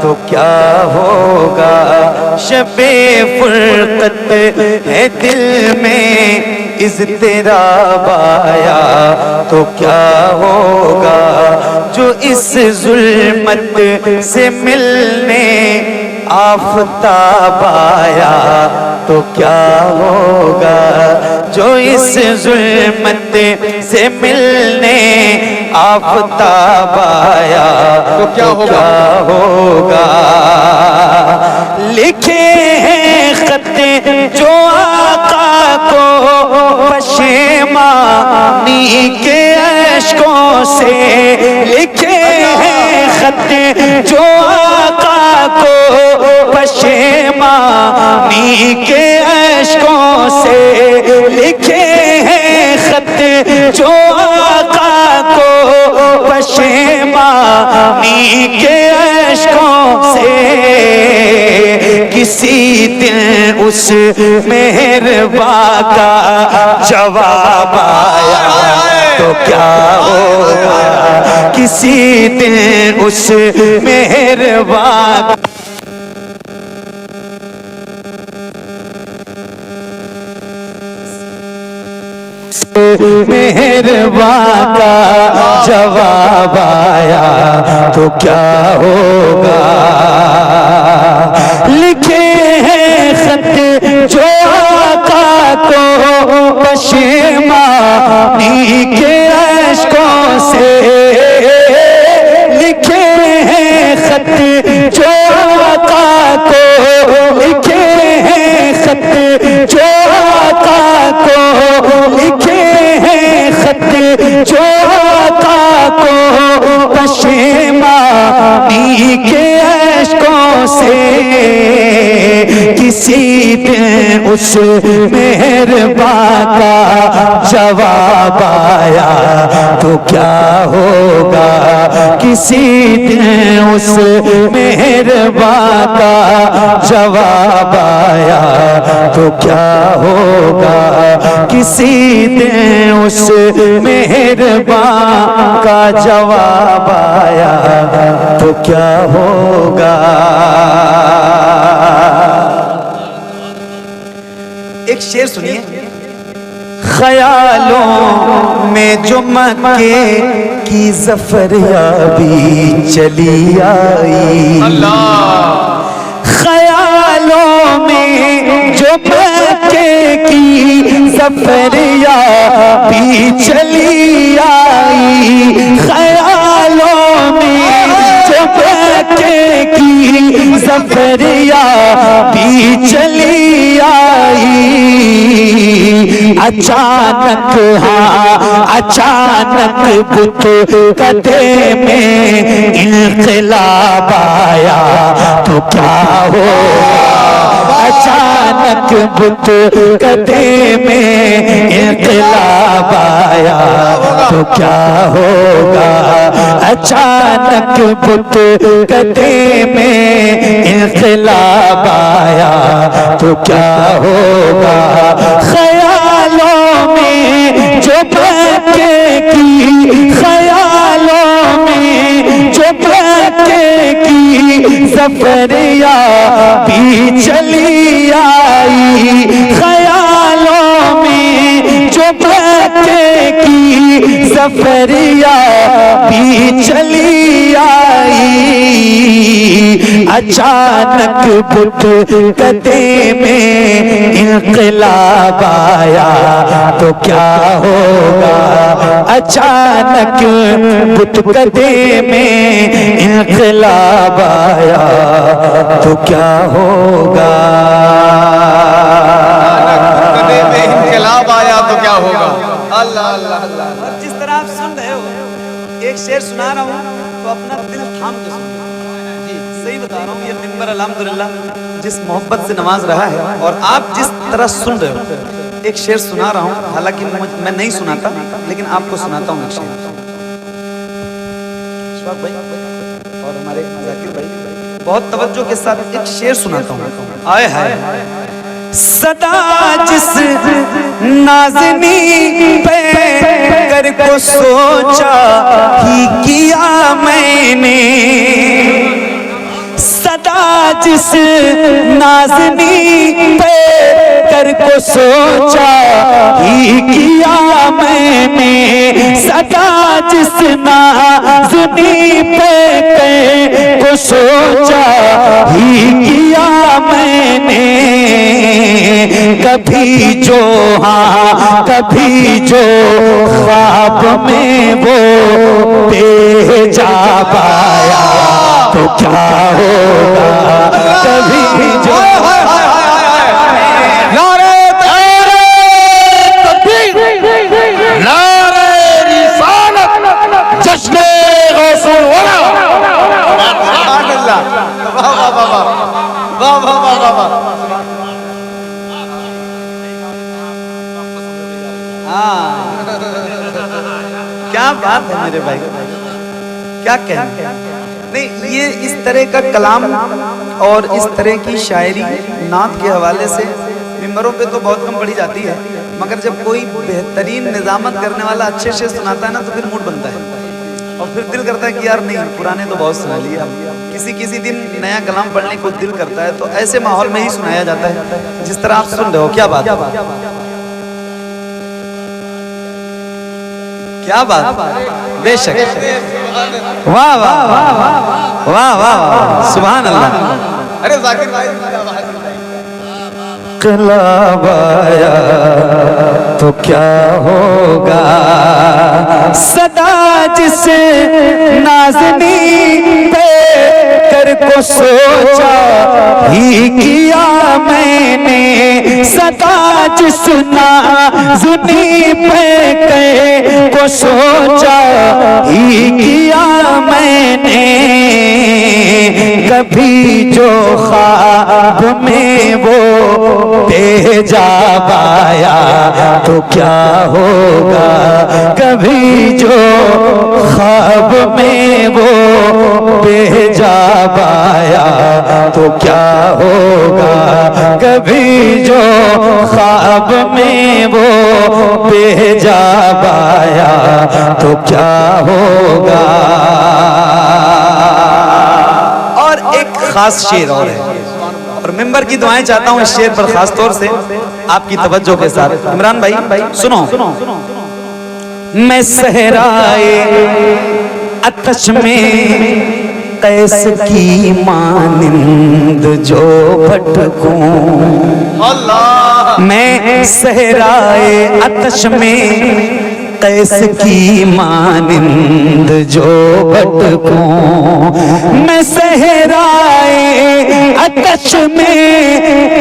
तो क्या होगा। शबे फुरकत है दिल में इज़्तिराब आया तो क्या होगा। जो इस जुल्मत से मिलने आफ़ताब आया तो क्या होगा। जो इस जुल्मत से मिलने आफ़ताब आया तो क्या होगा। लिखे हैं खत जो आका को पशेमानी के अश्कों से। लिखे हैं खत जो आका को पशेमानी के अश्कों से। लिखे हैं खत जो आका को पशेमानी के अश्कों से। किसी दिन उस मेहरबा का जवाब आया तो क्या होगा। किसी दिन उस मेहरबा मेहरबा का जवाब आया तो क्या होगा। लिखे हैं खत जो आका को पशेमानी के अश्कों से। लिखे हैं खत जो आका को। लिखे हैं खत जो आका को। लिखे हैं खत जो आका को पशेमानी के अश्कों से। किसी दिन उस मेहरबा का जवाब आया तो क्या होगा। किसी दिन उस मेहरबा का जवाब आया तो क्या होगा। किसी दिन उस मेहरबा का जवाब आया तो क्या होगा। एक शेर सुनिए। ख्यालों में जो मक्के की ज़फ़र याबी चली आई। ख्यालों में जो मक्के की ज़फ़र याबी चली आई। ख्यालों में जो मक्के की ज़फ़र याबी चली आई। अचानक अचानक बुत कदे में इनक़िलाब आया तो क्या होगा। अचानक बुत कदे में इनक़िलाब आया तो क्या होगा। अचानक बुत कदे में इनक़िलाब आया तो क्या होगा। ख्यालों में जो मक्के की। ख्यालों में जो मक्के की ज़फ़र याबी चली आई। ख्यालों में जो मक्के की ज़फ़र याबी चली आई। अचानक बुत कदे में इनक़िलाब आया तो क्या होगा। अचानक बुत कदे में इनक़िलाब आया तो क्या होगा। कदे में इनक़िलाब आया तो क्या होगा। अल्लाह अल्लाह अल्लाह। जिस तरह आप सुन रहे हो एक शेर सुना रहा हूँ तो अपना दिल थाम के सुनो। सही बता रहा हूँ। ये मिंबर अल्हम्दुलिल्लाह जिस मोहब्बत से नवाज रहा है और आप जिस तरह सुन रहे हो। एक शेर सुना रहा हूँ। हालांकि मैं नहीं सुनाता लेकिन आपको सुनाता हूँ एक शेर। अशफाक भाई और हमारे जाकिर भाई बहुत तवज्जो के साथ एक शेर सुनाता हूँ। आए हाय। सदा जिस नाज़नी पे कर को सोचा ही किया मैंने। जिस नाज़नी पे कर को सोचा ही किया मैंने, सदा जिस नाज़नी पे कर को सोचा ही किया मैंने। कभी जो हाँ कभी जो ख्वाब में वो भेजा पाया तो क्या होगा, कभी जो नारे तकबीर, नारे रिसालत, जश्न गौसुल वरा। वाह वाह वाह वाह वाह वाह वाह वाह। क्या बात है मेरे भाई, क्या कहें। नहीं, ये इस तरह का कलाम और इस तरह की शायरी नात के हवाले से मिंबरों पे तो बहुत कम पढ़ी जाती है, मगर जब कोई बेहतरीन निजामत करने वाला अच्छे से सुनाता है ना तो फिर मूड बनता है और फिर दिल करता है कि यार नहीं, पुराने तो बहुत सुना लिए, किसी किसी दिन नया कलाम पढ़ने को दिल करता है। तो ऐसे माहौल में ही सुनाया जाता है जिस तरह आप सुन रहे हो। क्या बात, क्या बात, बेशक, वाह वाह वाह वाह वाह, सुभान अल्लाह। अरे जाकिर भाई, इंकलाब आया तो क्या होगा, सदा जिस नाज़नी पे कर को सोचा ही किया मैंने, सदा जिस नाज़नी पे कर को सोचा ही किया मैंने। कभी जो ख्वाब में वो भेजा पाया तो क्या होगा, कभी जो ख्वाब में वो भेजा पाया तो क्या होगा, कभी जो ख्वाब में वो भेजा पाया तो क्या होगा। खास शेर और है, और मिंबर की दुआएं चाहता हूं इस शेर पर खास तौर से आपकी तवज्जो के साथ। इमरान भाई सुनो। मैं सहराए आतश में कैस की मानिंद जो भटकूं, मैं सहराए आतश में कैस की मानिंद जो भटकूं, मैं सहराए आतश में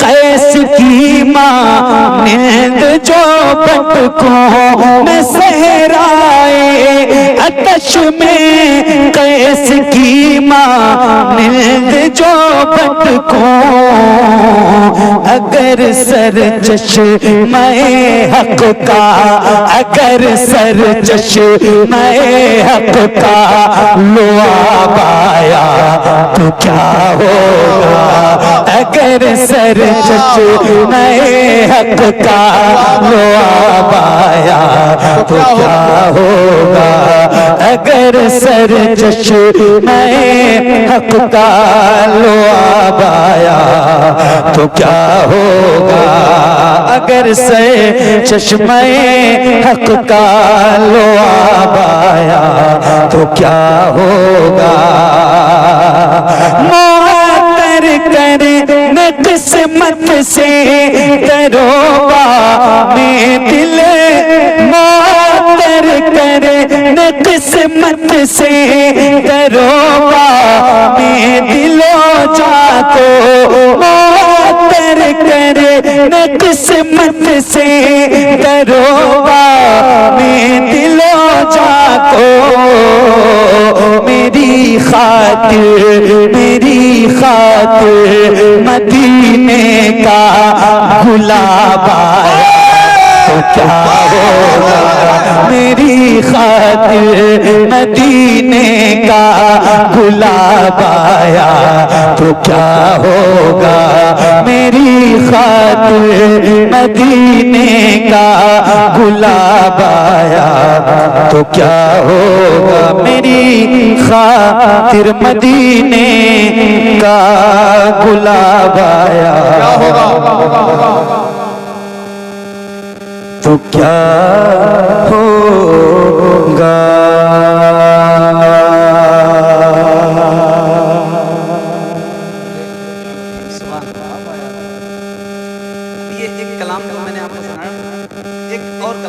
कैस की मानिंद जो भटकूं, मैं सहराए आतश में कैस की मानिंद जो भटकूं। अगर सर चश्मे हक का, अगर सर चश्मे हक का लुआब आया तो क्या होगा, अगर सर चश्मे हक का लुआब आया तो क्या होगा, अगर सर चश्मे हक का लुआब आया तो क्या होगा, अगर सर चश्मे हक का लुआब आया तो क्या होगा। मुअत्तर करने किस्मत से दरोगा में दिल, मुअत्तर करने किस्मत से दरोगा में दिलो जाको, मुअत्तर करने किस्मत से दरोगा में दिलो जाको। मेरी खातिर, मेरी खातिर मदीने का गुलाब आया तो क्या होगा, मेरी खातिर मदीने का गुलाब आया तो क्या होगा, मेरी खातिर मदीने का गुलाब आया तो क्या होगा, मेरी खातिर मदीने का गुलाब आया क्या होगा? तो क्या होगा? ये एक कलाम जो मैंने आपको सुनाया, एक और कलाम